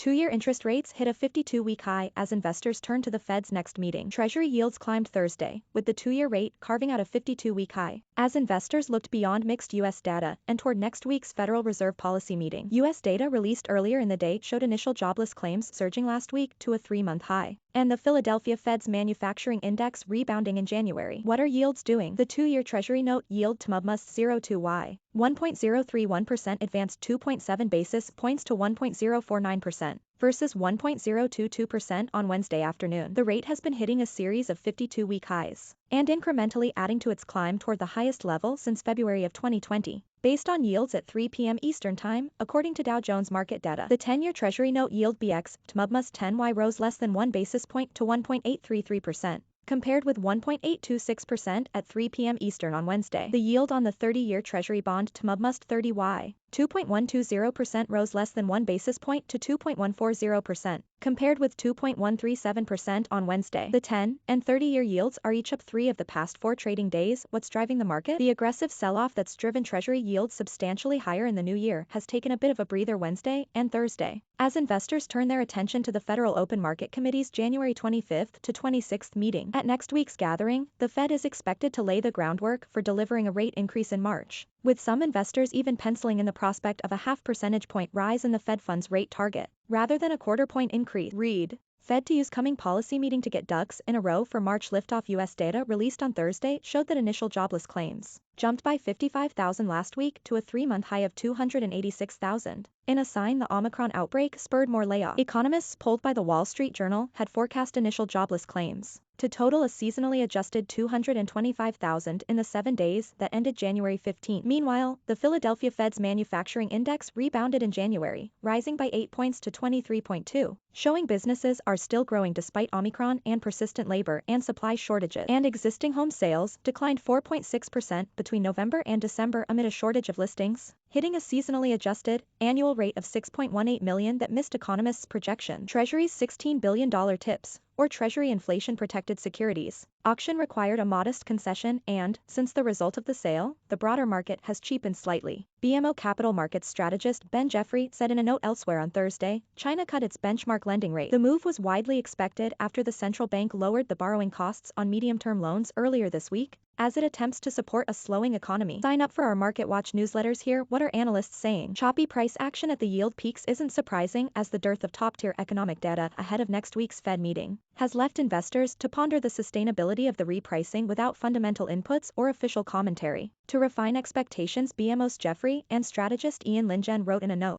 Two-year interest rates hit a 52-week high as investors turn to the Fed's next meeting. Treasury yields climbed Thursday, with the two-year rate carving out a 52-week high. As investors looked beyond mixed U.S. data and toward next week's Federal Reserve policy meeting. U.S. data released earlier in the day showed initial jobless claims surging last week to a three-month high. And the Philadelphia Fed's manufacturing index rebounding in January. What are yields doing? The two-year Treasury note yield TMUBMUSD02Y 1.031% advanced 2.7 basis points to 1.049%, versus 1.022% on Wednesday afternoon. The rate has been hitting a series of 52-week highs, and incrementally adding to its climb toward the highest level since February of 2020. Based on yields at 3 p.m. Eastern Time, according to Dow Jones Market Data, the 10-year Treasury note yield BX TMUBMUSD10Y rose less than 1 basis point to 1.833%. Compared with 1.826% at 3 p.m. Eastern on Wednesday. The yield on the 30-year Treasury bond TMUBMUSD30Y 2.120% rose less than 1 basis point to 2.140%, compared with 2.137% on Wednesday. The 10 and 30-year yields are each up 3 of the past 4 trading days. What's driving the market? The aggressive sell-off that's driven Treasury yields substantially higher in the new year has taken a bit of a breather Wednesday and Thursday, as investors turn their attention to the Federal Open Market Committee's January 25th to 26th meeting. At next week's gathering, the Fed is expected to lay the groundwork for delivering a rate increase in March, with some investors even penciling in the prospect of a half percentage point rise in the Fed funds rate target, rather than a quarter-point increase. Read. Fed to use coming policy meeting to get ducks in a row for March. Liftoff. U.S. data released on Thursday showed that initial jobless claims jumped by 55,000 last week to a three-month high of 286,000. In a sign the Omicron outbreak spurred more layoffs. Economists polled by the Wall Street Journal had forecast initial jobless claims to total a seasonally adjusted 225,000 in the 7 days that ended January 15. Meanwhile, the Philadelphia Fed's manufacturing index rebounded in January, rising by 8 points to 23.2, showing businesses are still growing despite Omicron and persistent labor and supply shortages. And existing home sales declined 4.6% between November and December amid a shortage of listings, hitting a seasonally adjusted annual rate of 6.18 million that missed economists' projection. Treasury's $16 billion TIPS, or Treasury inflation-protected securities, auction required a modest concession and, since the result of the sale, the broader market has cheapened slightly. BMO Capital Markets strategist Ben Jeffrey said in a note elsewhere on Thursday, China cut its benchmark lending rate. The move was widely expected after the central bank lowered the borrowing costs on medium-term loans earlier this week, as it attempts to support a slowing economy. Sign up for our Market Watch newsletters here. What are analysts saying? Choppy price action at the yield peaks isn't surprising, as the dearth of top-tier economic data ahead of next week's Fed meeting has left investors to ponder the sustainability of the repricing without fundamental inputs or official commentary. To refine expectations, BMO's Jeffrey and strategist Ian Lingen wrote in a note.